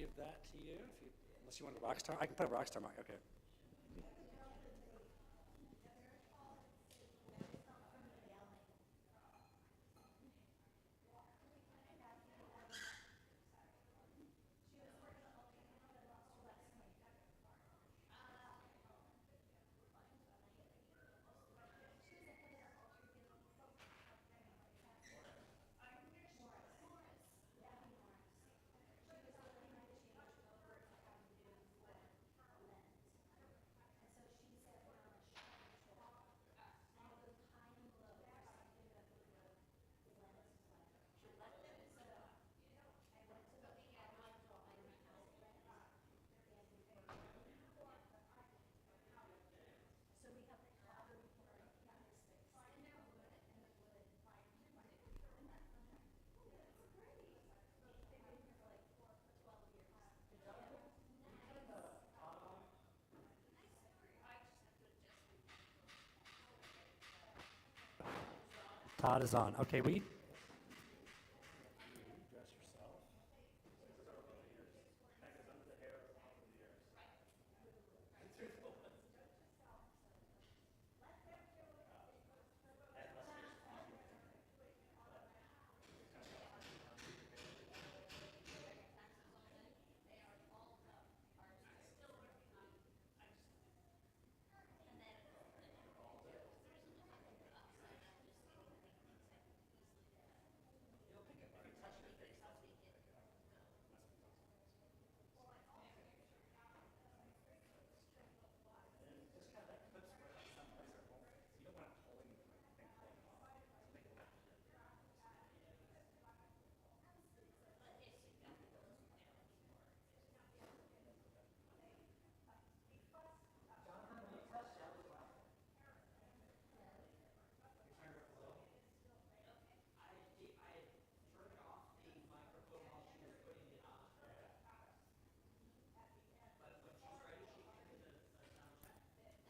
give that to you, unless you want a rock star. I can put a rock star mic, okay. Todd is on. Okay, we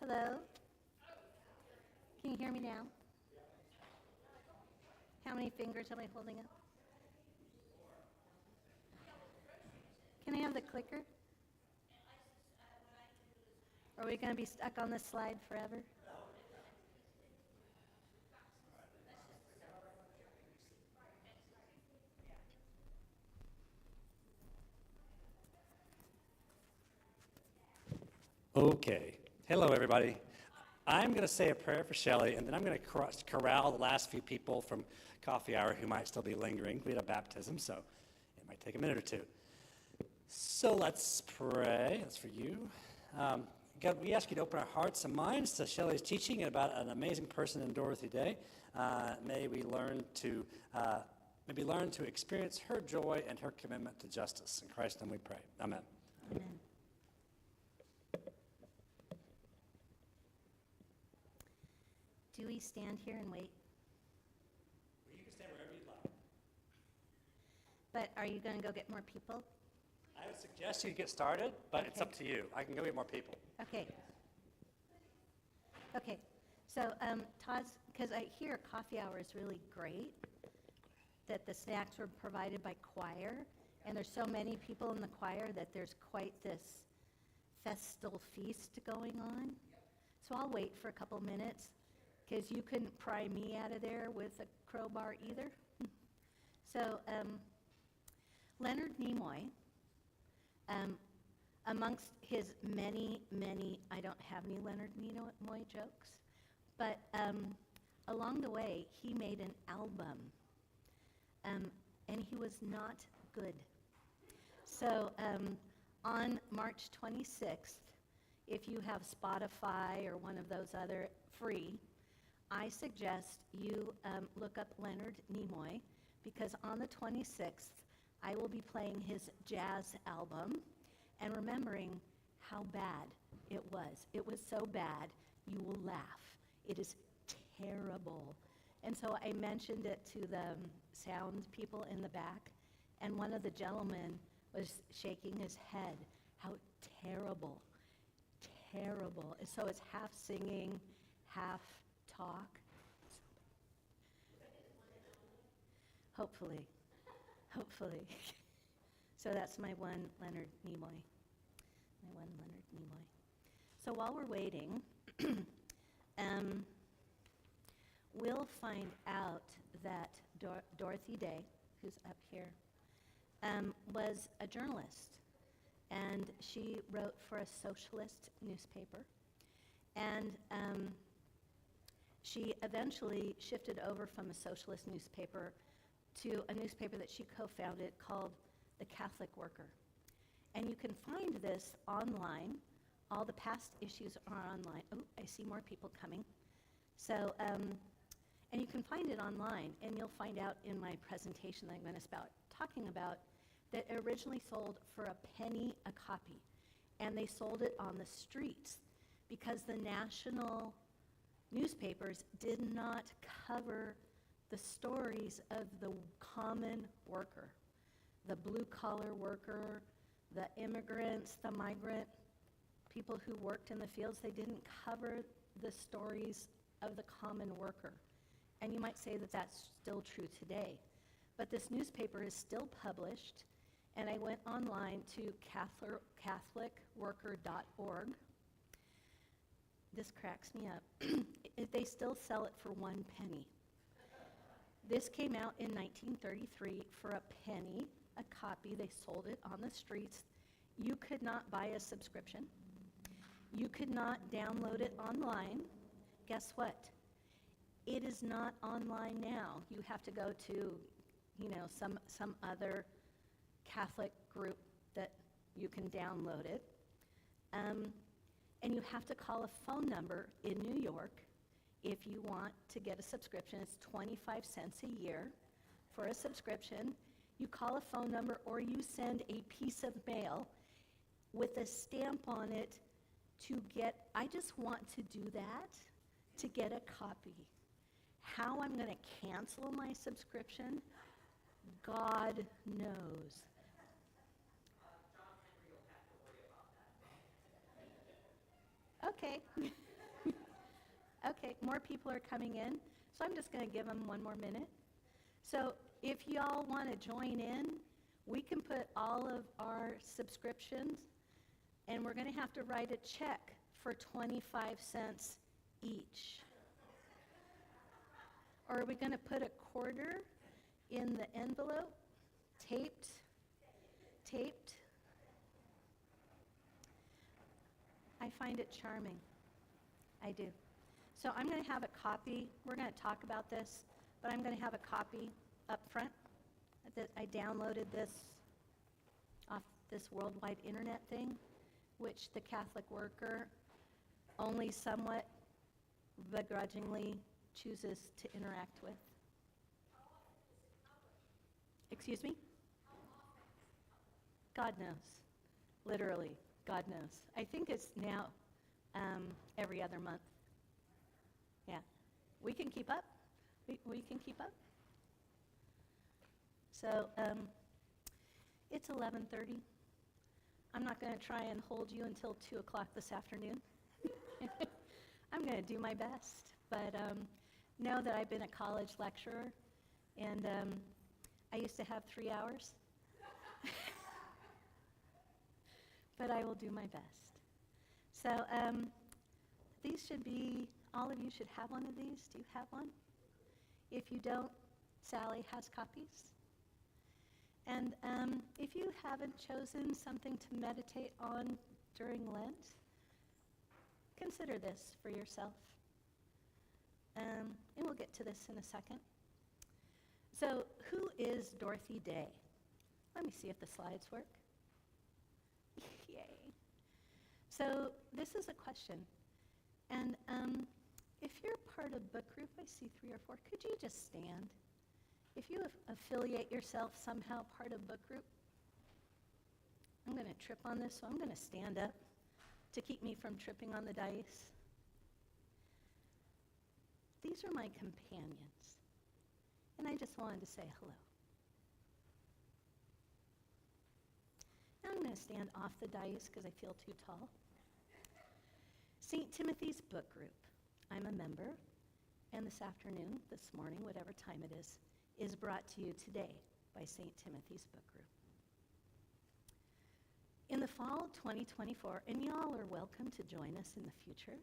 Hello? Can you hear me now? How many fingers am I holding up? Can I have the clicker? Are we going to be stuck on this slide forever? Okay. Hello, everybody. I'm going to say a prayer for Shelley, and then I'm going to corral the last few people from coffee hour who might still be lingering. We had a baptism, so it might take a minute or two. So let's pray. That's for you. God, we ask you to open our hearts and minds to Shelley's teaching about an amazing person in Dorothy Day. May we learn to experience her joy and her commitment to justice. In Christ's name we pray. Amen. Amen. Do we stand here and wait? You can stand wherever you'd like. But are you going to go get more people? I would suggest you get started, but it's up to you. I can go get more people. Okay. Okay. So Todd's, because I hear coffee hour is really great, that the snacks were provided by choir, and there's so many people in the choir that there's quite this festal feast going on. So I'll wait for a couple minutes, because you couldn't pry me out of there with a crowbar either. So Leonard Nimoy, amongst his many, I don't have any Leonard Nimoy jokes, but along the way, he made an album, and he was not good. So on March 26th, if you have Spotify or one of those other free, I suggest you look up Leonard Nimoy, because on the 26th, I will be playing his jazz album and remembering how bad it was. It was so bad, you will laugh. It is terrible. And so I mentioned it to the sound people in the back, and one of the gentlemen was shaking his head. How terrible, terrible. So it's half singing, half talk. Hopefully. So that's my one Leonard Nimoy. My one Leonard Nimoy. So while we're waiting, we'll find out that Dorothy Day, who's up here, was a journalist. And she wrote for a socialist newspaper. And she eventually shifted over from a socialist newspaper to a newspaper that she co-founded called The Catholic Worker. And you can find this online. All the past issues are online. Oh, I see more people coming. So, and you can find it online, and you'll find out in my presentation that I'm going to talking about that it originally sold for a penny a copy. And they sold it on the streets because the national newspapers did not cover the stories of the common worker, the blue-collar worker, the immigrants, the migrant, people who worked in the fields. They didn't cover the stories of the common worker. And you might say that that's still true today. But this newspaper is still published, and I went online to catholicworker.org. This cracks me up. They still sell it for 1 penny. This came out in 1933 for a penny a copy. They sold it on the streets. You could not buy a subscription. You could not download it online. Guess what? It is not online now. You have to go to, some other Catholic group that you can download it. And you have to call a phone number in New York if you want to get a subscription. It's 25 cents a year for a subscription. You call a phone number or you send a piece of mail with a stamp on it to get, I just want to do that, to get a copy. How I'm going to cancel my subscription, God knows. Okay. Okay, more people are coming in, so I'm just going to give them one more minute. So if y'all want to join in, we can put all of our subscriptions, and we're going to have to write a check for 25 cents each. Or are we going to put a quarter in the envelope, taped? I find it charming. I do. So I'm going to have a copy. We're going to talk about this, but I'm going to have a copy up front. I downloaded this off this worldwide internet thing, which the Catholic Worker only somewhat begrudgingly chooses to interact with. Excuse me? God knows. Literally, God knows. I think it's now every other month. Yeah. We can keep up. We can keep up. So it's 11:30. I'm not going to try and hold you until 2 o'clock this afternoon. I'm going to do my best. But know that I've been a college lecturer, and I used to have 3 hours. But I will do my best. So these should be, all of you should have one of these. Do you have one? If you don't, Sally has copies. And if you haven't chosen something to meditate on during Lent, consider this for yourself. And we'll get to this in a second. So who is Dorothy Day? Let me see if the slides work. Yay. So this is a question. And if you're part of book group, I see 3 or 4, could you just stand? If you affiliate yourself somehow part of book group, I'm going to trip on this, so I'm going to stand up to keep me from tripping on the dice. These are my companions, and I just wanted to say hello. Now I'm going to stand off the dice because I feel too tall. St. Timothy's Book Group. I'm a member, and this afternoon, this morning, whatever time it is brought to you today by St. Timothy's Book Group. In the fall of 2024, and y'all are welcome to join us in the future,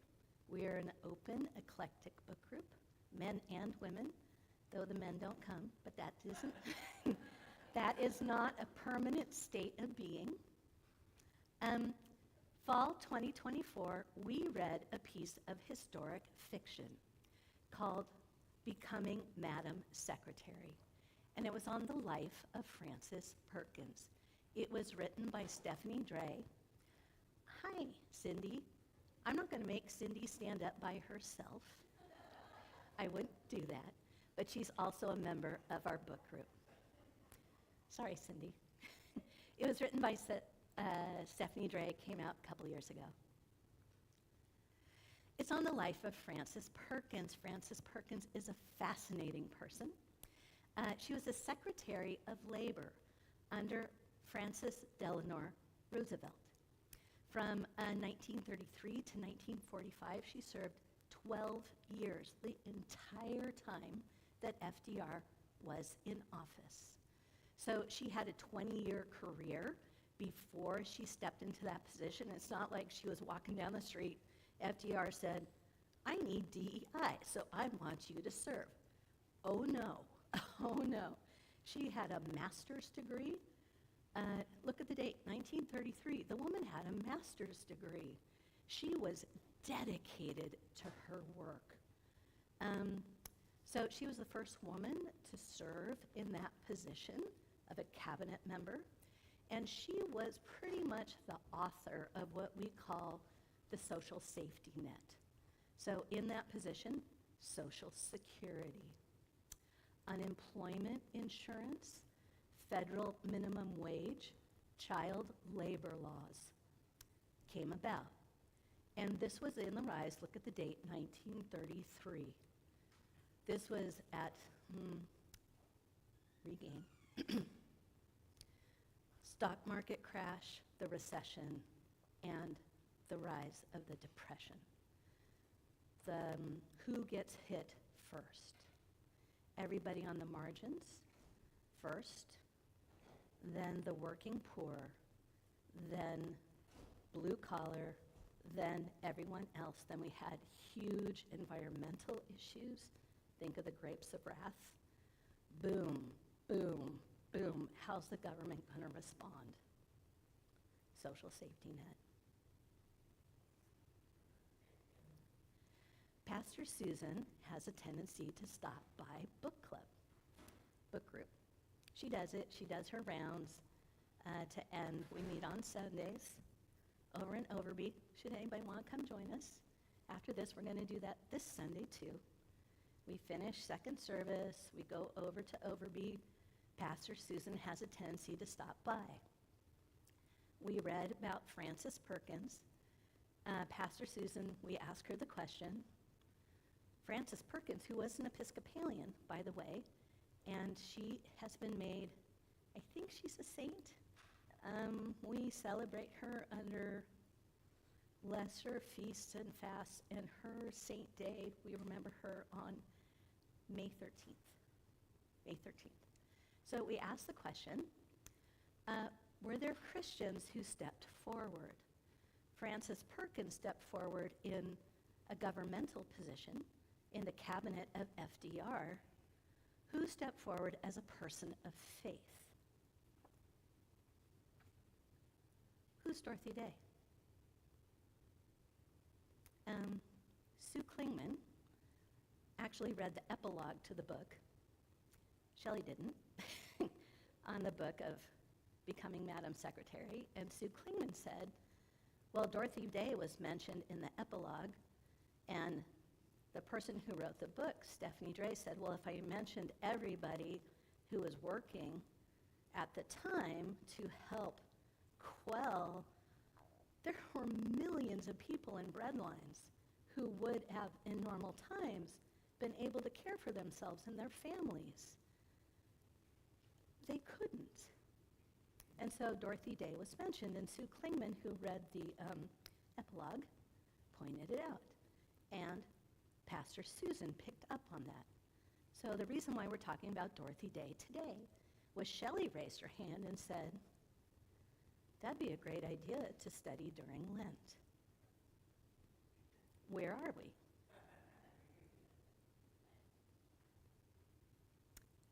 we are an open, eclectic book group, men and women, though the men don't come, but that isn't, that is not a permanent state of being. Fall 2024, we read a piece of historic fiction called Becoming Madam Secretary, and it was on the life of Frances Perkins. It was written by Stephanie Dray. Hi, Cindy. I'm not going to make Cindy stand up by herself. I wouldn't do that, but she's also a member of our book group. Sorry, Cindy. It was written by Stephanie Dray, came out a couple years ago. It's on the life of Frances Perkins. Frances Perkins is a fascinating person. She was a Secretary of Labor under Francis Delano Roosevelt. From 1933 to 1945, she served 12 years, the entire time that FDR was in office. So she had a 20-year career before she stepped into that position. It's not like she was walking down the street, FDR said, I need DEI, so I want you to serve. Oh no, oh no. She had a master's degree. Look at the date, 1933. The woman had a master's degree. She was dedicated to her work. So she was the first woman to serve in that position of a cabinet member, and she was pretty much the author of what we call the social safety net. So in that position, Social Security, unemployment insurance, federal minimum wage, child labor laws came about. And this was in the rise, look at the date, 1933. This was at Regain. Stock market crash, the recession, and the rise of the Depression. Who gets hit first? Everybody on the margins first, then the working poor, then blue collar, then everyone else. Then we had huge environmental issues. Think of the grapes of wrath. Boom, boom, boom. How's the government going to respond? Social safety net. Pastor Susan has a tendency to stop by book club, book group. She does it. She does her rounds to end. We meet on Sundays over in Overby. Should anybody want to come join us? After this, we're going to do that this Sunday too. We finish second service. We go over to Overby. Pastor Susan has a tendency to stop by. We read about Frances Perkins. Pastor Susan, we asked her the question. Frances Perkins, who was an Episcopalian, by the way, and she has been made, I think she's a saint. We celebrate her under lesser feasts and fasts, and her saint day, we remember her on May 13th. May 13th. So we asked the question, were there Christians who stepped forward? Frances Perkins stepped forward in a governmental position in the cabinet of FDR. Who stepped forward as a person of faith? Who's Dorothy Day? Sue Klingman actually read the epilogue to the book. Shelley didn't, on the book of Becoming Madam Secretary. And Sue Klingman said, well, Dorothy Day was mentioned in the epilogue, and the person who wrote the book, Stephanie Dray, said, well, if I mentioned everybody who was working at the time to help quell, there were millions of people in breadlines who would have, in normal times, been able to care for themselves and their families. They couldn't. And so Dorothy Day was mentioned, and Sue Klingman, who read the epilogue, pointed it out. And Pastor Susan picked up on that. So the reason why we're talking about Dorothy Day today was Shelley raised her hand and said, That'd be a great idea to study during Lent. Where are we?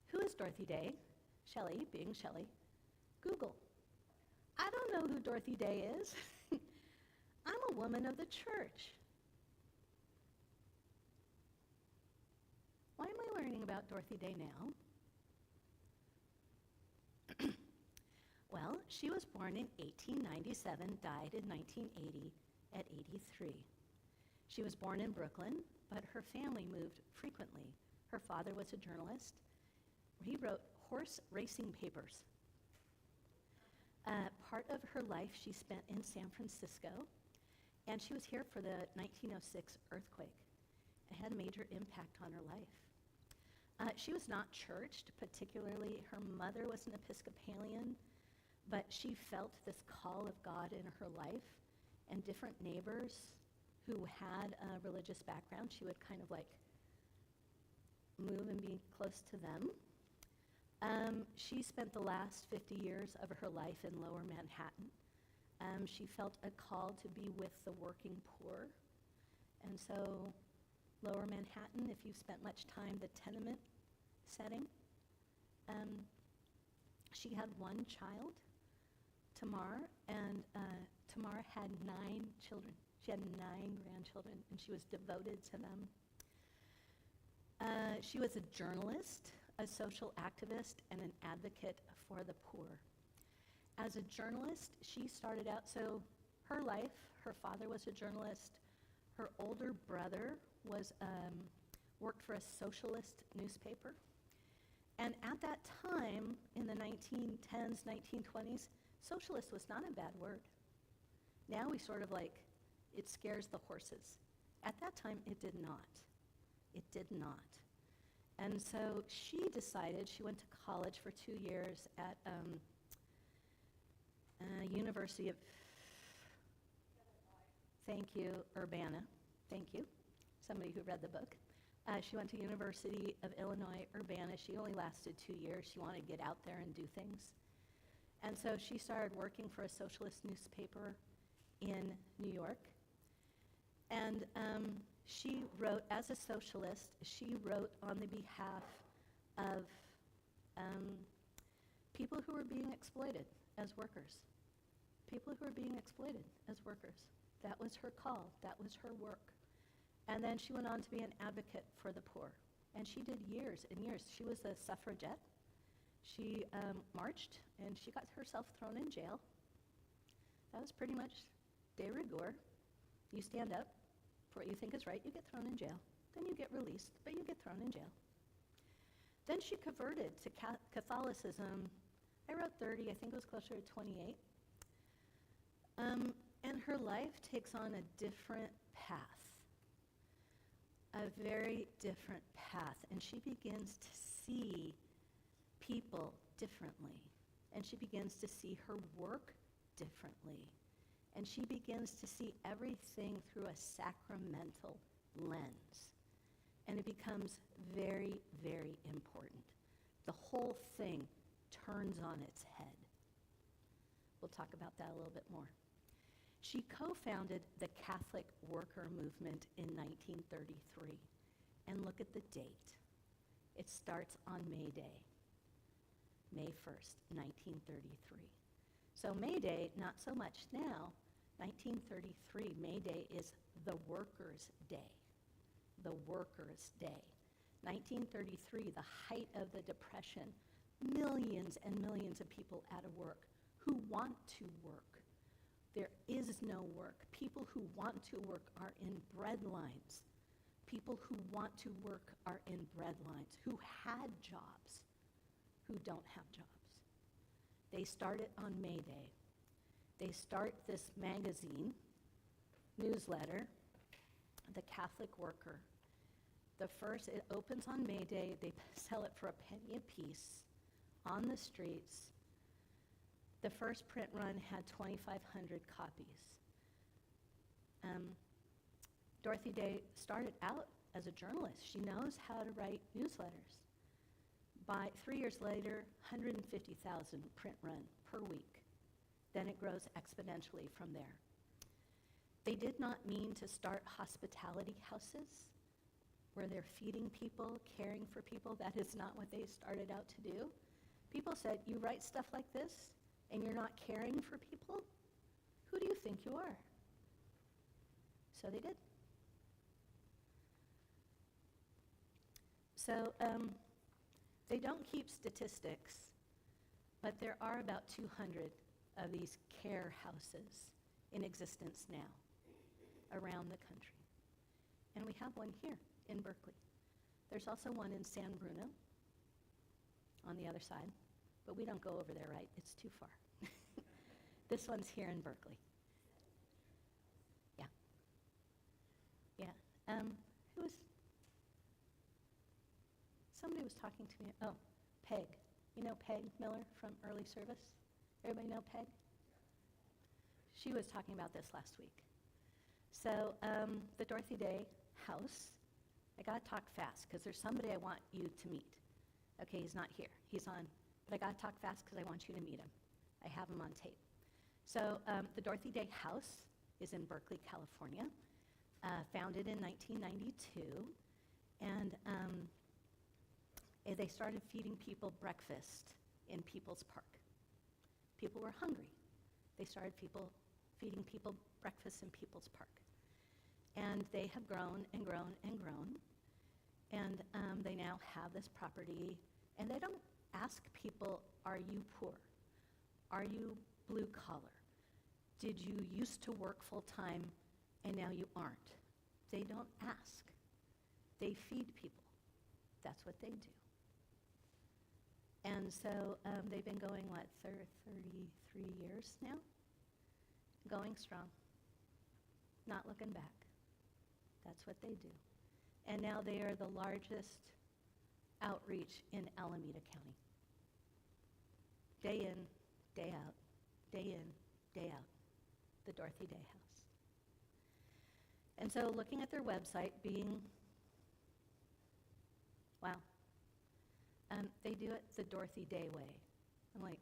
Who is Dorothy Day? Shelley, being Shelley. Google. I don't know who Dorothy Day is. I'm a woman of the church. Why am I learning about Dorothy Day now? Well, she was born in 1897, died in 1980 at 83. She was born in Brooklyn, but her family moved frequently. Her father was a journalist. He wrote horse racing papers. Part of her life she spent in San Francisco, and she was here for the 1906 earthquake. It had a major impact on her life. She was not churched, particularly her mother was an Episcopalian, but she felt this call of God in her life, and different neighbors who had a religious background, she would kind of like move and be close to them. She spent the last 50 years of her life in Lower Manhattan. She felt a call to be with the working poor. And so Lower Manhattan, if you've spent much time, the tenement setting. She had one child, Tamar, and Tamar had 9 children. She had 9 grandchildren, and she was devoted to them. She was a journalist, a social activist, and an advocate for the poor. As a journalist, she started out, so her life, her father was a journalist, her older brother was worked for a socialist newspaper. And at that time, in the 1910s, 1920s, socialist was not a bad word. Now we sort of like, it scares the horses. At that time, it did not. It did not. And so she decided, she went to college for 2 years at University of, thank you, Urbana. Thank you, somebody who read the book. She went to University of Illinois, Urbana. She only lasted 2 years. She wanted to get out there and do things. And so she started working for a socialist newspaper in New York. And she wrote, as a socialist, she wrote on the behalf of people who were being exploited as workers. People who were being exploited as workers. That was her call. That was her work. And then she went on to be an advocate for the poor. And she did years and years. She was a suffragette. She marched, and she got herself thrown in jail. That was pretty much de rigueur. You stand up for what you think is right, you get thrown in jail. Then you get released, but you get thrown in jail. Then she converted to Catholicism. I wrote 30, I think it was closer to 28. And her life takes on a different path. A very different path. And she begins to see people differently. And she begins to see her work differently. And she begins to see everything through a sacramental lens. And it becomes very, very important. The whole thing turns on its head. We'll talk about that a little bit more. She co-founded the Catholic Worker Movement in 1933. And look at the date. It starts on May Day, May 1st, 1933. So May Day, not so much now. 1933, May Day is the Workers' Day. The Workers' Day. 1933, the height of the Depression, millions and millions of people out of work who want to work. There is no work. People who want to work are in bread lines. People who want to work are in bread lines, who had jobs, who don't have jobs. They start it on May Day. They start this magazine, newsletter, The Catholic Worker. It opens on May Day. They sell it for a penny a piece on the streets. The first print run had 2,500 copies. Dorothy Day started out as a journalist. She knows how to write newsletters. By 3 years later, 150,000 print run per week. then it grows exponentially from there. They did not mean to start hospitality houses where they're feeding people, caring for people. That is not what they started out to do. People said, you write stuff like this and you're not caring for people? Who do you think you are? So they did. So they don't keep statistics, but there are about 200 of these care houses in existence now around the country. And we have one here in Berkeley. There's also one in San Bruno on the other side, but we don't go over there, right? It's too far. This one's here in Berkeley. Yeah. Yeah. Somebody was talking to me, Peg. You know Peg Miller from Early Service? Everybody know Peg? She was talking about this last week. So the Dorothy Day house, I gotta talk fast because there's somebody I want you to meet. Okay, he's not here, he's on, but I gotta talk fast because I want you to meet him. I have him on tape. So the Dorothy Day house is in Berkeley, California, founded in 1992, and they started feeding people breakfast in People's Park. People were hungry. They started feeding people breakfast in People's Park. And they have grown and grown and grown. And they now have this property. And they don't ask people, are you poor? Are you blue collar? Did you used to work full time and now you aren't? They don't ask. They feed people. That's what they do. And so they've been going, 33 years now? Going strong, not looking back. That's what they do. And now they are the largest outreach in Alameda County. Day in, day out, day in, day out, the Dorothy Day House. And so looking at their website, wow, they do it the Dorothy Day way. I'm like,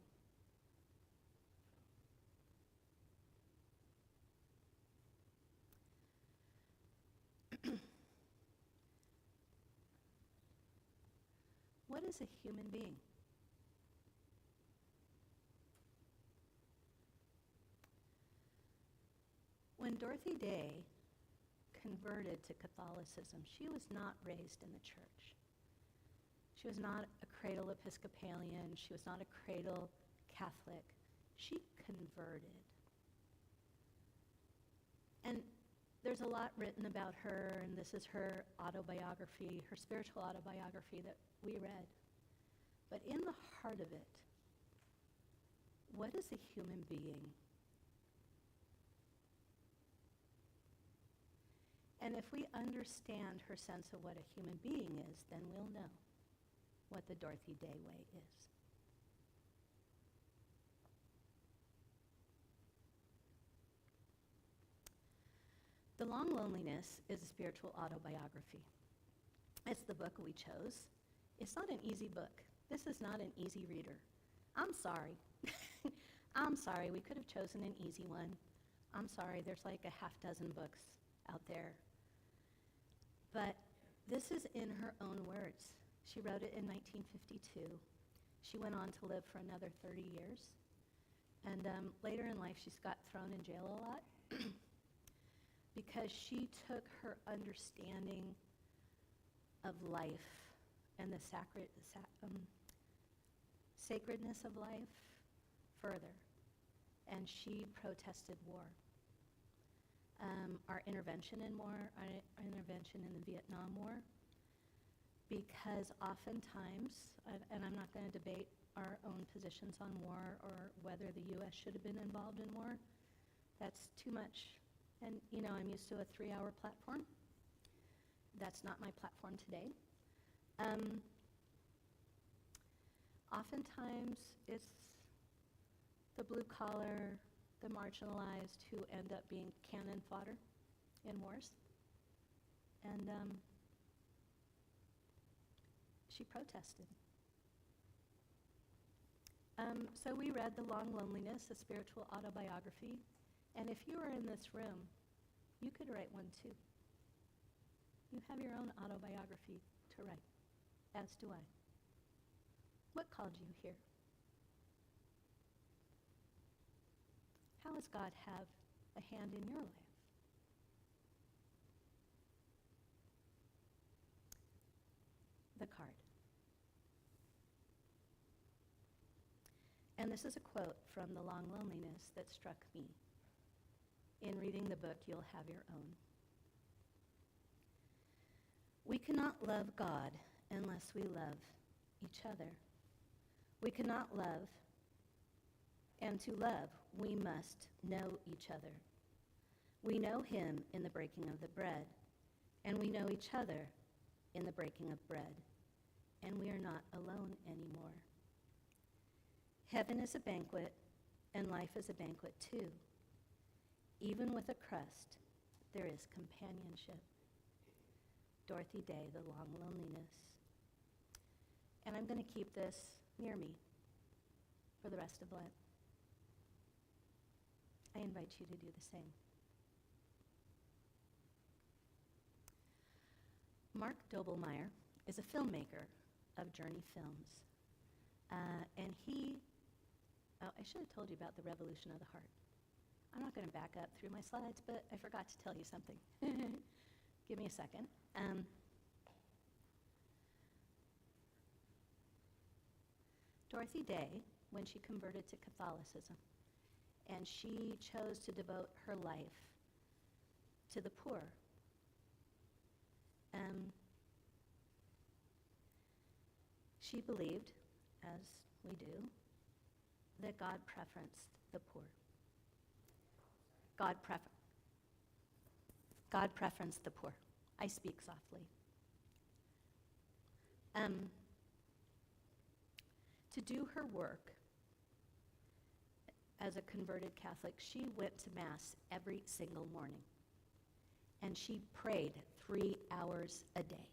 what is a human being? When Dorothy Day converted to Catholicism, she was not raised in the church. She was not a cradle Episcopalian. She was not a cradle Catholic. She converted. And there's a lot written about her, and this is her autobiography, her spiritual autobiography that we read. But in the heart of it, what is a human being? And if we understand her sense of what a human being is, then we'll know what the Dorothy Day way is. The Long Loneliness is a spiritual autobiography. It's the book we chose. It's not an easy book. This is not an easy reader. I'm sorry. I'm sorry, we could have chosen an easy one. I'm sorry, there's like a half dozen books out there. But this is in her own words. She wrote it in 1952. She went on to live for another 30 years. And later in life, she's got thrown in jail a lot because she took her understanding of life and the sacredness of life further. And she protested war. Our intervention in war, our intervention in the Vietnam War, because oftentimes, and I'm not going to debate our own positions on war or whether the U.S. should have been involved in war, that's too much. And, I'm used to a 3-hour platform. That's not my platform today. Oftentimes, it's the blue collar, the marginalized who end up being cannon fodder in wars. And she protested. So we read The Long Loneliness, a spiritual autobiography. And if you were in this room, you could write one too. You have your own autobiography to write, as do I. What called you here? How does God have a hand in your life? The card. And this is a quote from The Long Loneliness that struck me. In reading the book, you'll have your own. We cannot love God unless we love each other. We cannot love, and to love, we must know each other. We know him in the breaking of the bread, and we know each other in the breaking of bread, and we are not alone anymore. Heaven is a banquet, and life is a banquet too. Even with a crust, there is companionship. Dorothy Day, The Long Loneliness. And I'm going to keep this near me for the rest of Lent. I invite you to do the same. Mark Doblmeier is a filmmaker of Journey Films. And I should have told you about the Revolution of the Heart. I'm not going to back up through my slides, but I forgot to tell you something. Give me a second. Dorothy Day, when she converted to Catholicism, and she chose to devote her life to the poor. She believed, as we do, that God preferenced the poor. God preferenced the poor. I speak softly. To do her work as a converted Catholic, she went to Mass every single morning. And she prayed 3 hours a day.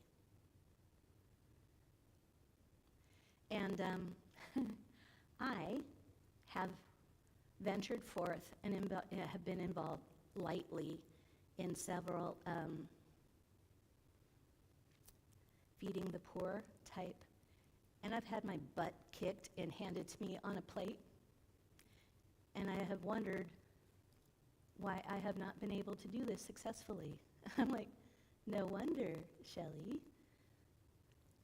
And I have ventured forth and have been involved lightly in several feeding the poor type. And I've had my butt kicked and handed to me on a plate. And I have wondered why I have not been able to do this successfully. I'm like, no wonder, Shelley.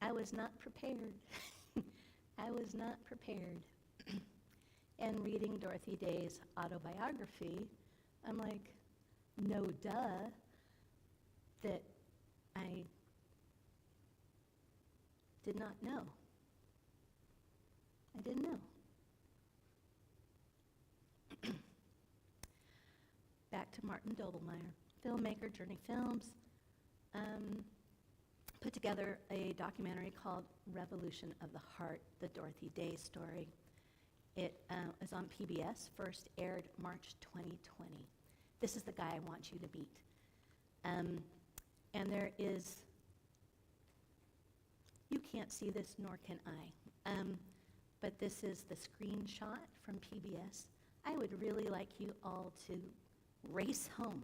I was not prepared. I was not prepared. And reading Dorothy Day's autobiography, I'm like, no duh, that I did not know. I didn't know. Back to Martin Doblmeier, filmmaker, Journey Films, put together a documentary called Revolution of the Heart, the Dorothy Day story. It is on PBS, first aired March 2020. This is the guy I want you to meet. And there is, you can't see this, nor can I, but this is the screenshot from PBS. I would really like you all to race home.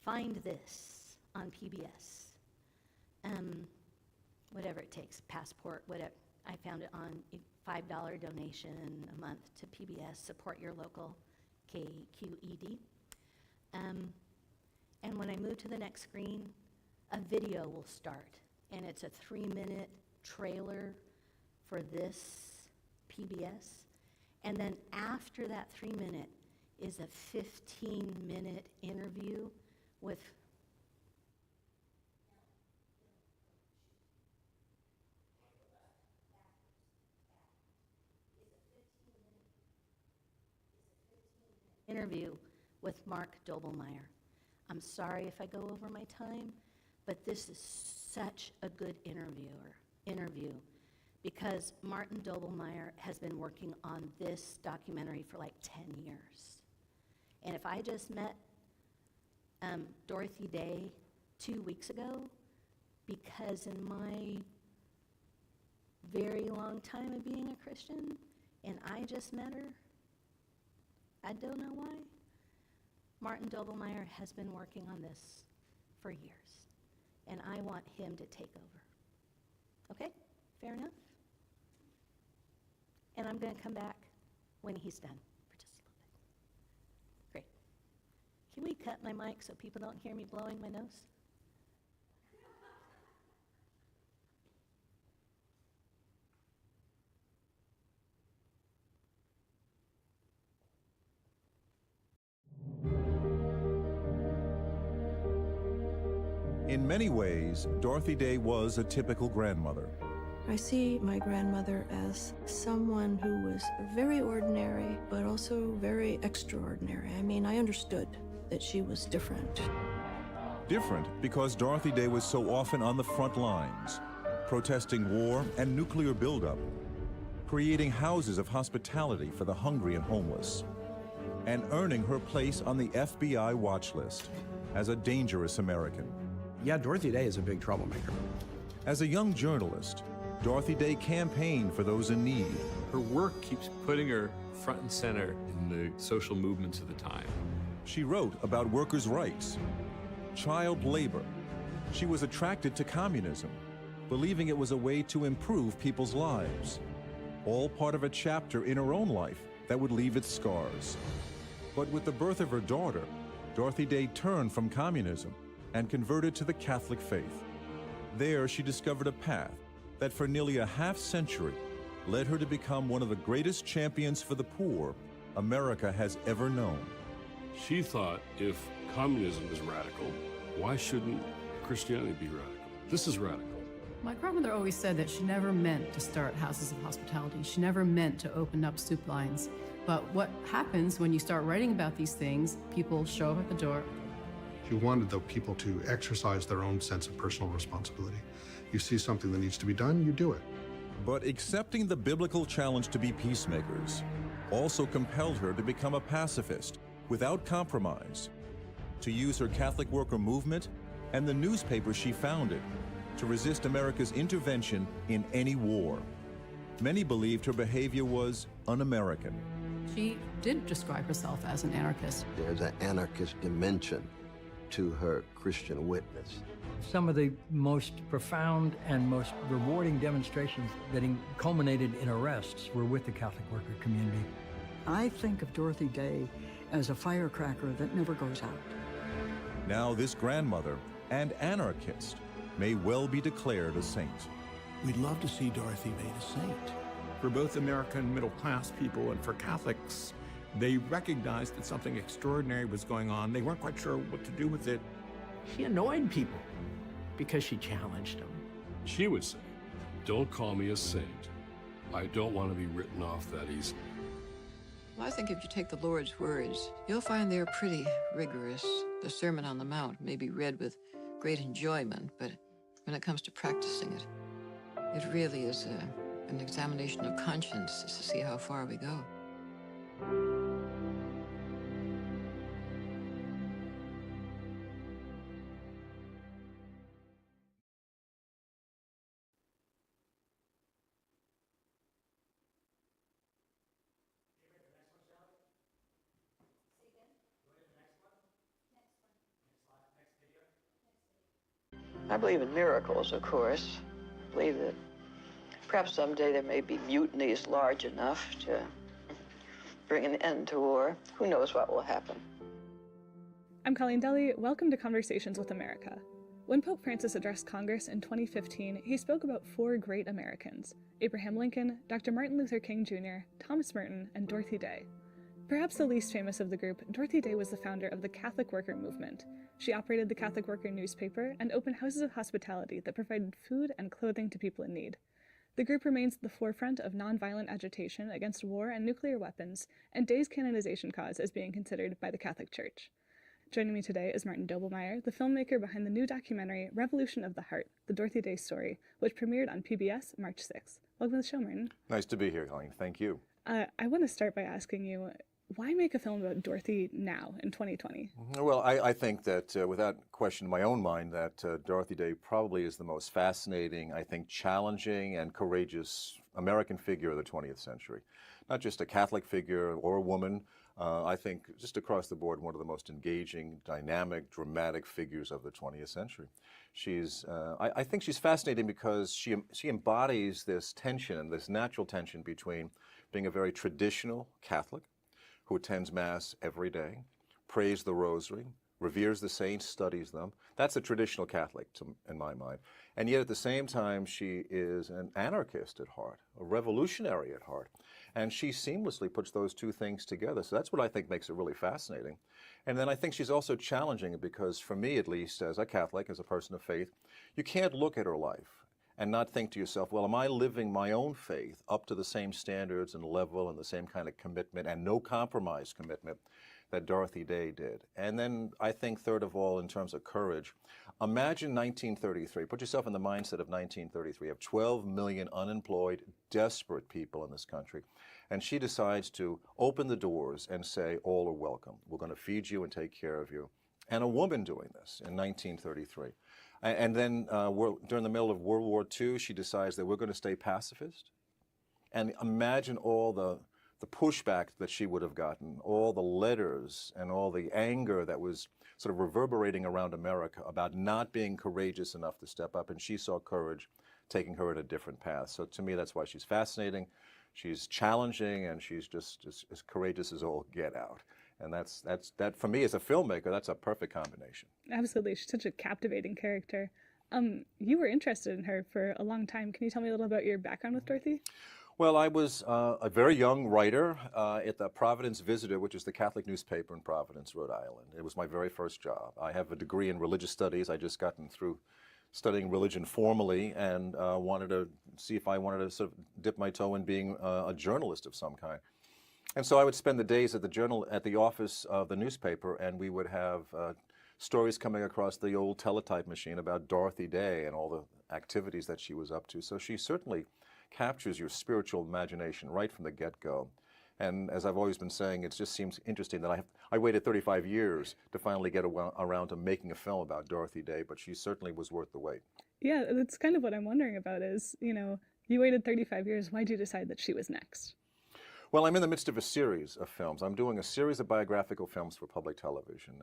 Find this on PBS. Whatever it takes, passport, whatever. I found it on a $5 donation a month to PBS, support your local KQED. And when I move to the next screen, a video will start, and it's a 3-minute trailer for this PBS. And then after that 3-minute is a 15-minute interview with Mark Doblmeier. I'm sorry if I go over my time, but this is such a good interview because Martin Doblmeier has been working on this documentary for like 10 years. And if I just met Dorothy Day 2 weeks ago, because in my very long time of being a Christian, and I just met her. I don't know why. Martin Doblmeier has been working on this for years, and I want him to take over. Okay? Fair enough? And I'm going to come back when he's done for just a little bit. Great. Can we cut my mic so people don't hear me blowing my nose? In many ways, Dorothy Day was a typical grandmother. I see my grandmother as someone who was very ordinary, but also very extraordinary. I mean, I understood that she was different. Different because Dorothy Day was so often on the front lines, protesting war and nuclear buildup, creating houses of hospitality for the hungry and homeless, and earning her place on the FBI watch list as a dangerous American. Yeah, Dorothy Day is a big troublemaker. As a young journalist, Dorothy Day campaigned for those in need. Her work keeps putting her front and center in the social movements of the time. She wrote about workers' rights, child labor. She was attracted to communism, believing it was a way to improve people's lives. All part of a chapter in her own life that would leave its scars. But with the birth of her daughter, Dorothy Day turned from communism and converted to the Catholic faith. There, she discovered a path that for nearly a half-century led her to become one of the greatest champions for the poor America has ever known. She thought if communism is radical, why shouldn't Christianity be radical? This is radical. My grandmother always said that she never meant to start houses of hospitality. She never meant to open up soup lines. But what happens when you start writing about these things, people show up at the door. She wanted the people to exercise their own sense of personal responsibility. You see something that needs to be done, you do it. But accepting the biblical challenge to be peacemakers also compelled her to become a pacifist without compromise, to use her Catholic worker movement and the newspaper she founded to resist America's intervention in any war. Many believed her behavior was un-American. She did describe herself as an anarchist. There's an anarchist dimension to her Christian witness. Some of the most profound and most rewarding demonstrations that culminated in arrests were with the Catholic worker community. I think of Dorothy Day as a firecracker that never goes out. Now this grandmother and anarchist may well be declared a saint. We'd love to see Dorothy made a saint. For both American middle-class people and for Catholics, they recognized that something extraordinary was going on. They weren't quite sure what to do with it. She annoyed people because she challenged them. She would say, don't call me a saint. I don't want to be written off that easily. Well, I think if you take the Lord's words, you'll find they're pretty rigorous. The Sermon on the Mount may be read with great enjoyment, but when it comes to practicing it, it really is an examination of conscience to see how far we go. I believe in miracles, of course. I believe that perhaps someday there may be mutinies large enough to bring an end to war. Who knows what will happen? I'm Colleen Deli. Welcome to Conversations with America. When Pope Francis addressed Congress in 2015, he spoke about 4 great Americans: Abraham Lincoln, Dr. Martin Luther King Jr., Thomas Merton, and Dorothy Day. Perhaps the least famous of the group, Dorothy Day was the founder of the Catholic Worker Movement. She operated the Catholic Worker newspaper and opened houses of hospitality that provided food and clothing to people in need. The group remains at the forefront of nonviolent agitation against war and nuclear weapons, and Day's canonization cause is being considered by the Catholic Church. Joining me today is Martin Doblmeier, the filmmaker behind the new documentary Revolution of the Heart, The Dorothy Day Story, which premiered on PBS March 6th. Welcome to the show, Martin. Nice to be here, Colleen. Thank you. I want to start by asking you, why make a film about Dorothy now in 2020? Well, I think that without question in my own mind that Dorothy Day probably is the most fascinating, I think challenging and courageous American figure of the 20th century. Not just a Catholic figure or a woman, I think just across the board one of the most engaging, dynamic, dramatic figures of the 20th century. I think she's fascinating because she embodies this tension, this natural tension between being a very traditional Catholic who attends Mass every day, prays the Rosary, reveres the saints, studies them. That's a traditional Catholic in my mind. And yet at the same time, she is an anarchist at heart, a revolutionary at heart. And she seamlessly puts those two things together. So that's what I think makes it really fascinating. And then I think she's also challenging because for me, at least, as a Catholic, as a person of faith, you can't look at her life and not think to yourself, well, am I living my own faith up to the same standards and level and the same kind of commitment and no compromise commitment that Dorothy Day did? And then I think, third of all, in terms of courage, imagine 1933. Put yourself in the mindset of 1933. You have 12 million unemployed, desperate people in this country. And she decides to open the doors and say, all are welcome. We're going to feed you and take care of you. And a woman doing this in 1933. And then during the middle of World War II, she decides that we're going to stay pacifist. And imagine all the pushback that she would have gotten, all the letters and all the anger that was sort of reverberating around America about not being courageous enough to step up. And she saw courage taking her in a different path. So to me, that's why she's fascinating. She's challenging, and she's just as courageous as all get out. And that for me as a filmmaker, that's a perfect combination. Absolutely. She's such a captivating character. You were interested in her for a long time. Can you tell me a little about your background with Dorothy? Well, I was a very young writer at the Providence Visitor, which is the Catholic newspaper in Providence, Rhode Island. It was my very first job. I have a degree in religious studies. I just gotten through studying religion formally and wanted to see if I wanted to sort of dip my toe in being a journalist of some kind. And so I would spend the days at the office of the newspaper, and we would have stories coming across the old teletype machine about Dorothy Day and all the activities that she was up to. So she certainly captures your spiritual imagination right from the get-go. And as I've always been saying, it just seems interesting that I waited 35 years to finally get around to making a film about Dorothy Day, but she certainly was worth the wait. Yeah, that's kind of what I'm wondering about is, you waited 35 years. Why'd you decide that she was next? Well, I'm in the midst of a series of films. I'm doing a series of biographical films for public television,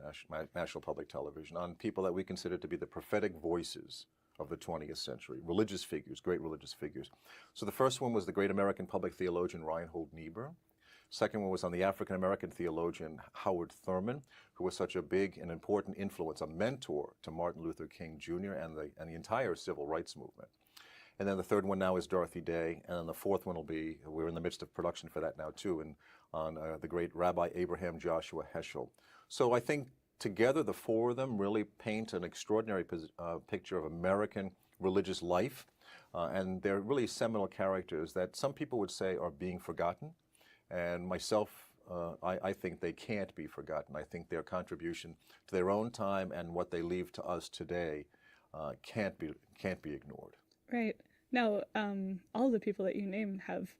national public television, on people that we consider to be the prophetic voices of the 20th century, religious figures, great religious figures. So the first one was the great American public theologian Reinhold Niebuhr. Second one was on the African-American theologian Howard Thurman, who was such a big and important influence, a mentor to Martin Luther King Jr. and the entire civil rights movement. And then the third one now is Dorothy Day, and then the fourth one will be, we're in the midst of production for that now too, on the great Rabbi Abraham Joshua Heschel. So I think together the four of them really paint an extraordinary picture of American religious life, and they're really seminal characters that some people would say are being forgotten, and myself, I think they can't be forgotten. I think their contribution to their own time and what they leave to us today can't be ignored. Right. Now, all the people that you name have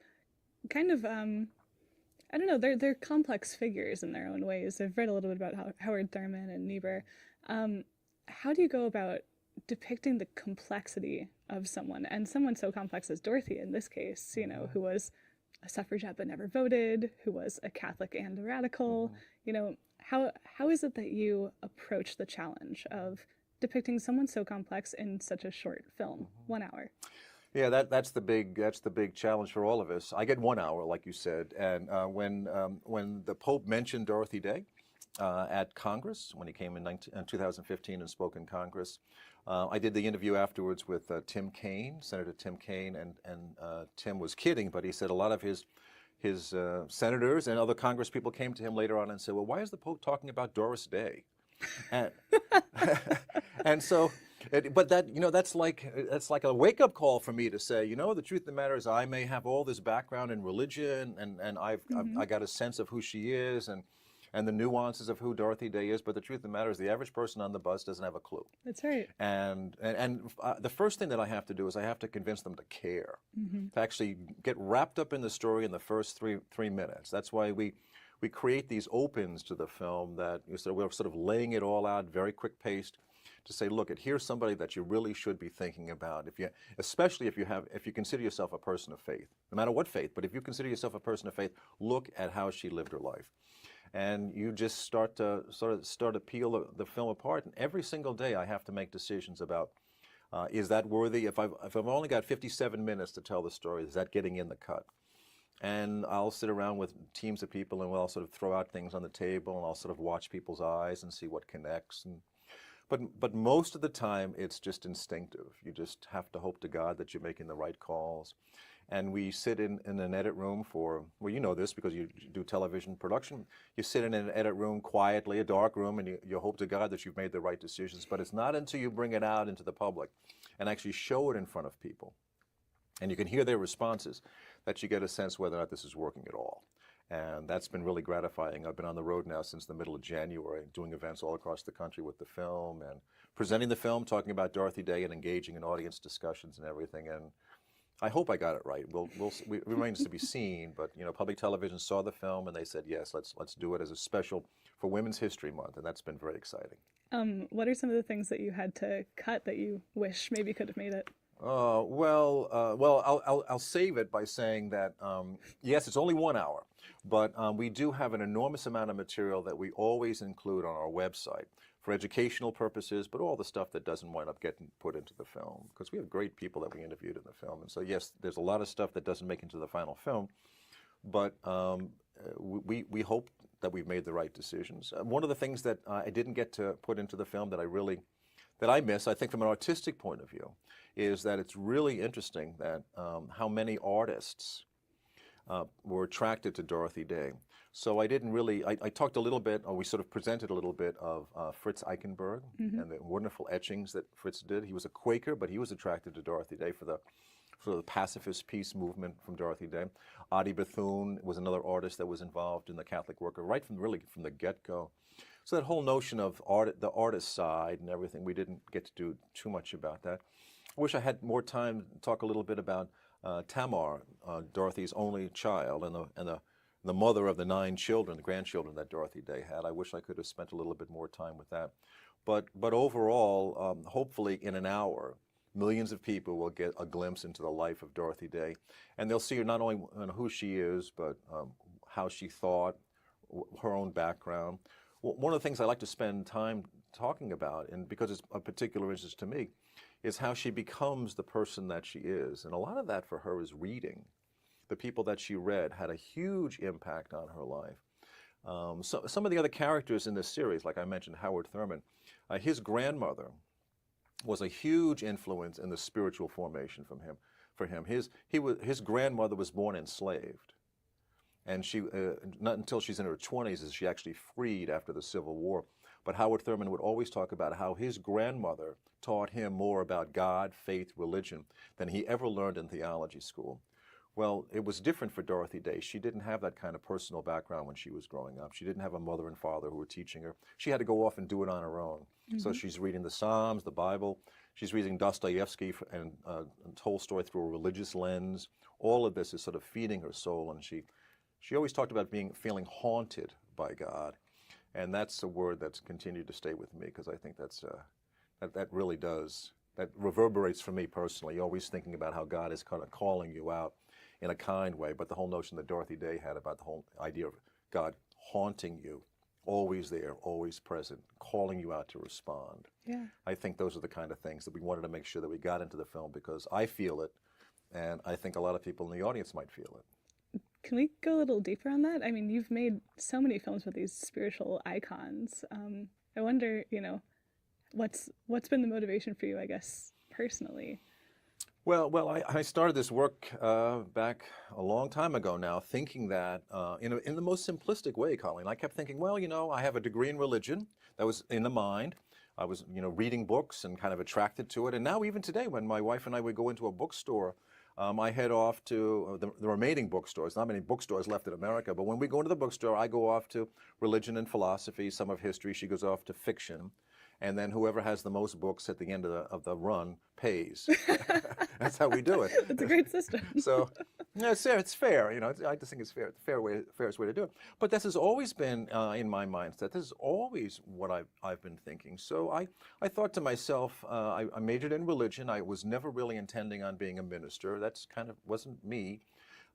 kind of, I don't know, they're complex figures in their own ways. I've read a little bit about Howard Thurman and Niebuhr. How do you go about depicting the complexity of someone, and someone so complex as Dorothy in this case, who was a suffragette but never voted, who was a Catholic and a radical, how is it that you approach the challenge of depicting someone so complex in such a short film, 1 hour? Yeah, that's the big challenge for all of us. I get 1 hour, like you said, and when the Pope mentioned Dorothy Day at Congress, when he came in 2015 and spoke in Congress, I did the interview afterwards with Tim Kaine, Senator Tim Kaine, and Tim was kidding, but he said a lot of his senators and other Congress people came to him later on and said, well, why is the Pope talking about Doris Day? And so, but that's like a wake-up call for me to say, the truth of the matter is I may have all this background in religion, and I got a sense of who she is and the nuances of who Dorothy Day is, but the truth of the matter is the average person on the bus doesn't have a clue. That's right. And the first thing that I have to do is I have to convince them to care, to actually get wrapped up in the story in the first three minutes. That's why we we create these opens to the film that we're sort of laying it all out, very quick paced, to say, look, here's somebody that you really should be thinking about, especially if you consider yourself a person of faith, no matter what faith, but if you consider yourself a person of faith, look at how she lived her life. And you just start to peel the film apart. And every single day I have to make decisions about, is that worthy? If I've only got 57 minutes to tell the story, is that getting in the cut? And I'll sit around with teams of people and we'll sort of throw out things on the table and I'll sort of watch people's eyes and see what connects. But most of the time it's just instinctive. You just have to hope to God that you're making the right calls. And we sit in an edit room well, you know this because you do television production. You sit in an edit room quietly, a dark room, and you hope to God that you've made the right decisions. But it's not until you bring it out into the public and actually show it in front of people, and you can hear their responses, that you get a sense whether or not this is working at all. And that's been really gratifying. I've been on the road now since the middle of January, doing events all across the country with the film and presenting the film, talking about Dorothy Day and engaging in audience discussions and everything. And I hope I got it right. It remains to be seen, but public television saw the film and they said, yes, let's do it as a special for Women's History Month, and that's been very exciting. What are some of the things that you had to cut that you wish maybe could have made it? Well, I'll save it by saying that, yes, it's only 1 hour, but we do have an enormous amount of material that we always include on our website for educational purposes, but all the stuff that doesn't wind up getting put into the film, because we have great people that we interviewed in the film. And so, yes, there's a lot of stuff that doesn't make into the final film, but we hope that we've made the right decisions. One of the things that I didn't get to put into the film that I miss, I think from an artistic point of view, is that it's really interesting that how many artists were attracted to Dorothy Day. So I didn't really, I talked a little bit, or we sort of presented a little bit of Fritz Eichenberg and the wonderful etchings that Fritz did. He was a Quaker, but he was attracted to Dorothy Day for the pacifist peace movement from Dorothy Day. Adi Bethune was another artist that was involved in the Catholic worker right from the get-go. So that whole notion of the artist side and everything, we didn't get to do too much about that. I wish I had more time to talk a little bit about Tamar, Dorothy's only child, and the mother of the 9 children, the grandchildren that Dorothy Day had. I wish I could have spent a little bit more time with that. But overall, hopefully in an hour, millions of people will get a glimpse into the life of Dorothy Day, and they'll see not only who she is, but how she thought, her own background. One of the things I like to spend time talking about, and because it's of particular interest to me, is how she becomes the person that she is. And a lot of that for her is reading. The people that she read had a huge impact on her life. So some of the other characters in this series, like I mentioned, Howard Thurman, his grandmother was a huge influence in the spiritual formation for him. His grandmother was born enslaved. And she, not until she's in her 20s is she actually freed after the Civil War. But Howard Thurman would always talk about how his grandmother taught him more about God, faith, religion than he ever learned in theology school. Well, it was different for Dorothy Day. She didn't have that kind of personal background when she was growing up. She didn't have a mother and father who were teaching her. She had to go off and do it on her own. So she's reading the Psalms, the Bible. She's reading Dostoevsky and Tolstoy through a religious lens. All of this is sort of feeding her soul, and she always talked about feeling haunted by God, and that's a word that's continued to stay with me because I think that really does, that reverberates for me personally, always thinking about how God is kind of calling you out in a kind way, but the whole notion that Dorothy Day had about the whole idea of God haunting you, always there, always present, calling you out to respond. Yeah. I think those are the kind of things that we wanted to make sure that we got into the film because I feel it, and I think a lot of people in the audience might feel it. Can we go a little deeper on that? I mean, you've made so many films with these spiritual icons. I wonder, what's been the motivation for you, I guess, personally? Well, I started this work back a long time ago now, thinking that in the most simplistic way, Colleen. I kept thinking, well, I have a degree in religion. That was in the mind. I was, reading books and kind of attracted to it. And now even today, when my wife and I would go into a bookstore, I head off to the remaining bookstores. Not many bookstores left in America, but when we go into the bookstore, I go off to religion and philosophy, some of history. She goes off to fiction. And then whoever has the most books at the end of the run pays. That's how we do it. It's a great system. So Yeah, it's fair. I just think it's fair. Fairest way to do it. But this has always been in my mindset. This is always what I've been thinking. So I thought to myself, I majored in religion. I was never really intending on being a minister. That's kind of wasn't me.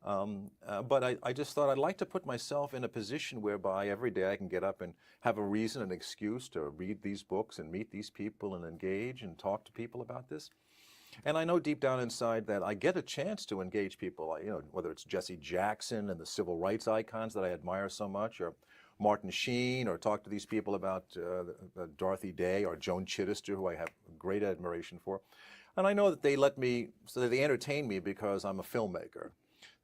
But I just thought I'd like to put myself in a position whereby every day I can get up and have a reason, an excuse to read these books and meet these people and engage and talk to people about this. And I know deep down inside that I get a chance to engage people, whether it's Jesse Jackson and the civil rights icons that I admire so much, or Martin Sheen, or talk to these people about Dorothy Day or Joan Chittister, who I have great admiration for. And I know that they they entertain me because I'm a filmmaker.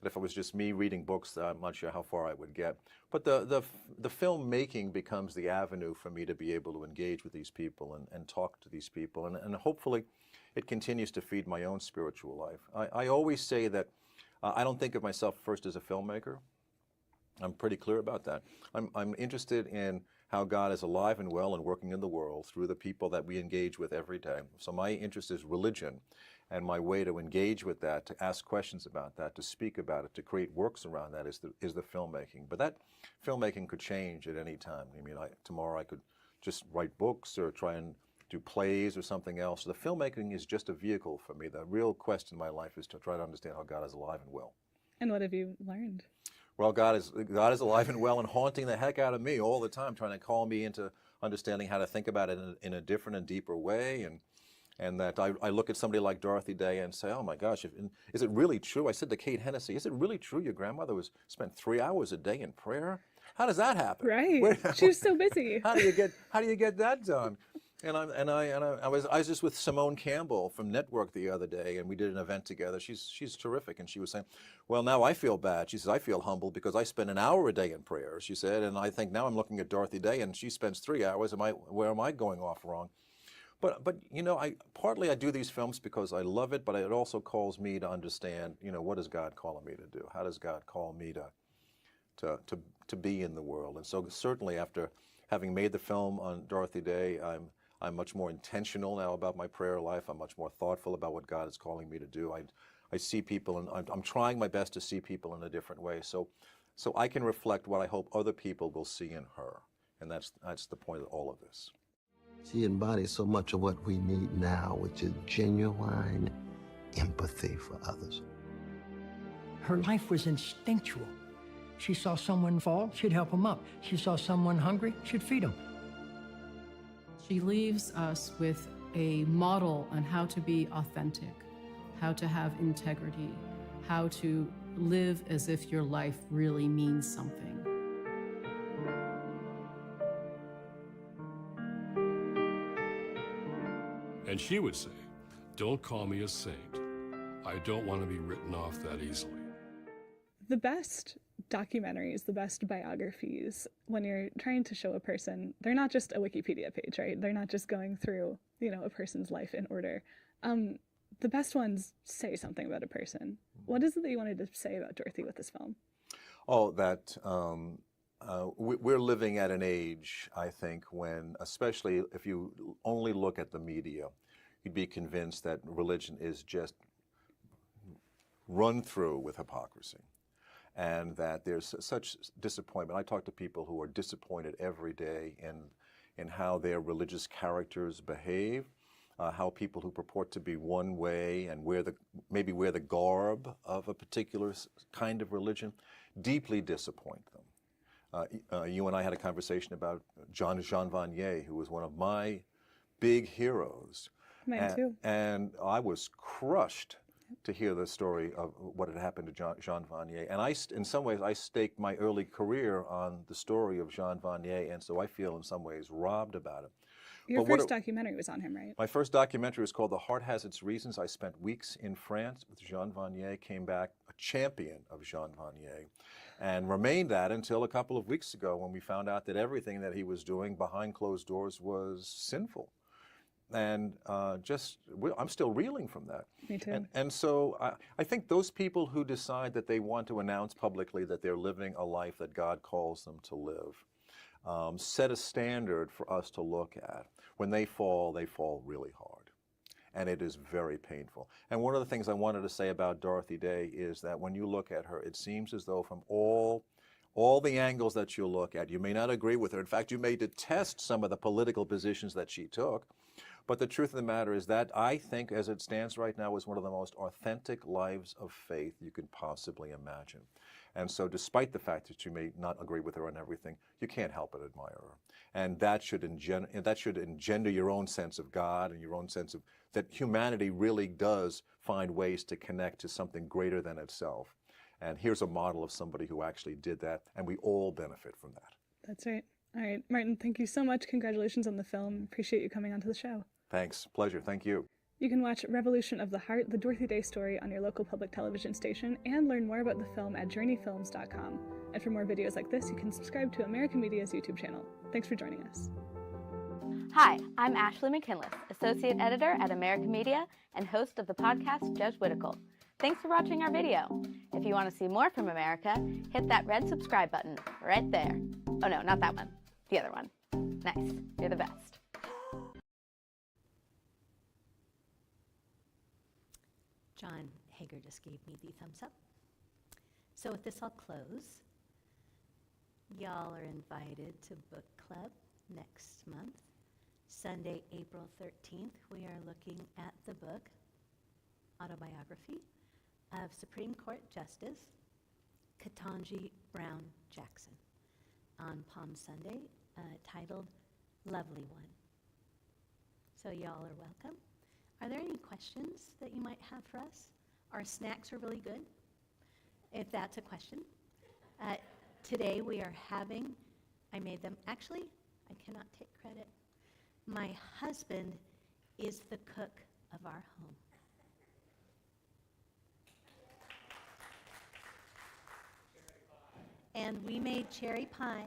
That if it was just me reading books, I'm not sure how far I would get. But the filmmaking becomes the avenue for me to be able to engage with these people and talk to these people. And hopefully it continues to feed my own spiritual life. I always say that I don't think of myself first as a filmmaker. I'm pretty clear about that. I'm interested in how God is alive and well and working in the world through the people that we engage with every day. So my interest is religion, and my way to engage with that, to ask questions about that, to speak about it, to create works around that is the filmmaking. But that filmmaking could change at any time. I mean, tomorrow I could just write books or try and do plays or something else. The filmmaking is just a vehicle for me. The real quest in my life is to try to understand how God is alive and well. And what have you learned? Well, God is alive and well and haunting the heck out of me all the time, trying to call me into understanding how to think about it in a different and deeper way. And that I look at somebody like Dorothy Day and say, oh my gosh, is it really true? I said to Kate Hennessy, is it really true your grandmother spent 3 hours a day in prayer? How does that happen? Right. She was so busy. How do you get that done? And I was just with Simone Campbell from Network the other day, and we did an event together. She's terrific, and she was saying, well, now I feel bad. She says, I feel humbled because I spend an hour a day in prayer, she said, and I think now I'm looking at Dorothy Day, and she spends 3 hours. Where am I going off wrong? But partly I do these films because I love it, but it also calls me to understand, what is God calling me to do? How does God call me to be in the world? And so certainly after having made the film on Dorothy Day, I'm much more intentional now about my prayer life. I'm much more thoughtful about what God is calling me to do. I see people, and I'm trying my best to see people in a different way, so I can reflect what I hope other people will see in her, and that's the point of all of this. She embodies so much of what we need now, which is genuine empathy for others. Her life was instinctual. She saw someone fall, she'd help them up. She saw someone hungry, she'd feed them. She leaves us with a model on how to be authentic, how to have integrity, how to live as if your life really means something. And she would say, don't call me a saint. I don't want to be written off that easily. The best documentaries, the best biographies, when you're trying to show a person, they're not just a Wikipedia page, right? They're not just going through, a person's life in order. The best ones say something about a person. What is it that you wanted to say about Dorothy with this film? Oh, that we're living at an age, I think, when, especially if you only look at the media, you'd be convinced that religion is just run through with hypocrisy. And that there's such disappointment. I talk to people who are disappointed every day in how their religious characters behave, how people who purport to be one way and maybe wear the garb of a particular kind of religion, deeply disappoint them. You and I had a conversation about Jean Vanier, who was one of my big heroes. Mine too. And I was crushed to hear the story of what had happened to Jean Vanier. And in some ways, I staked my early career on the story of Jean Vanier, and so I feel in some ways robbed about it. Your first documentary was on him, right? My first documentary was called The Heart Has Its Reasons. I spent weeks in France with Jean Vanier, came back a champion of Jean Vanier, and remained that until a couple of weeks ago when we found out that everything that he was doing behind closed doors was sinful. And I'm still reeling from that. Me too. And so I think those people who decide that they want to announce publicly that they're living a life that God calls them to live, set a standard for us to look at. When they fall really hard. and it is very painful. And one of the things I wanted to say about Dorothy Day is that when you look at her, it seems as though from all the angles that you look at, you may not agree with her. In fact, you may detest some of the political positions that she took. But the truth of the matter is that I think, as it stands right now, is one of the most authentic lives of faith you can possibly imagine. And so despite the fact that you may not agree with her on everything, you can't help but admire her. And that should engender your own sense of God and your own sense of that humanity really does find ways to connect to something greater than itself. And here's a model of somebody who actually did that, and we all benefit from that. That's right. All right, Martin, thank you so much. Congratulations on the film. Appreciate you coming onto the show. Thanks. Pleasure. Thank you. You can watch Revolution of the Heart, the Dorothy Day story on your local public television station and learn more about the film at journeyfilms.com. And for more videos like this, you can subscribe to American Media's YouTube channel. Thanks for joining us. Hi, I'm Ashley McKinless, Associate Editor at American Media and host of the podcast Judge Whitticle. Thanks for watching our video. If you want to see more from America, hit that red subscribe button right there. Oh no, not that one. The other one. Nice. You're the best. John Hager just gave me the thumbs up. So with this, I'll close. Y'all are invited to book club next month. Sunday, April 13th, we are looking at the book, Autobiography of Supreme Court Justice Ketanji Brown Jackson, on Palm Sunday, titled Lovely One. So y'all are welcome. Are there any questions that you might have for us? Our snacks are really good, if that's a question. Today we are having, I made them, actually, I cannot take credit. My husband is the cook of our home. And we made cherry pie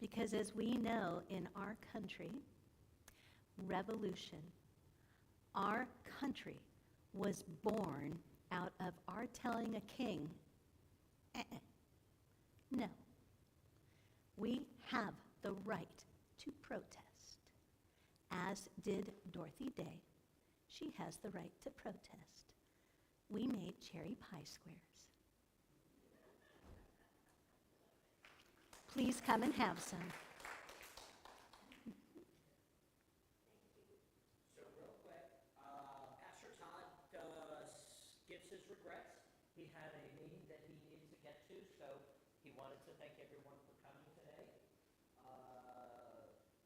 because, as we know, in our country, revolution, our country was born out of our telling a king, no, we have the right to protest, as did Dorothy Day. She has the right to protest. We made cherry pie squares. Please come and have some. So real quick, Pastor Todd gives his regrets. He had a meeting that he needed to get to, so he wanted to thank everyone for coming today.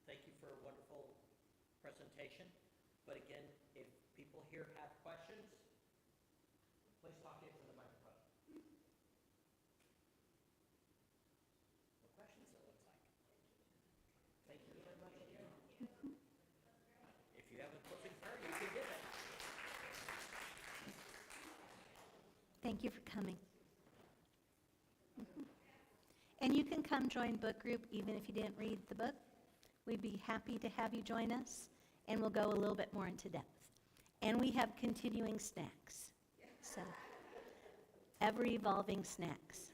Thank you for a wonderful presentation. But again, if people here have questions, please talk into the microphone. No questions, it looks like. Thank you very much again. If you have a closing prayer, you can give it. Thank you for coming. And you can come join book group even if you didn't read the book. We'd be happy to have you join us, and we'll go a little bit more into depth. And we have continuing snacks. So, ever-evolving snacks.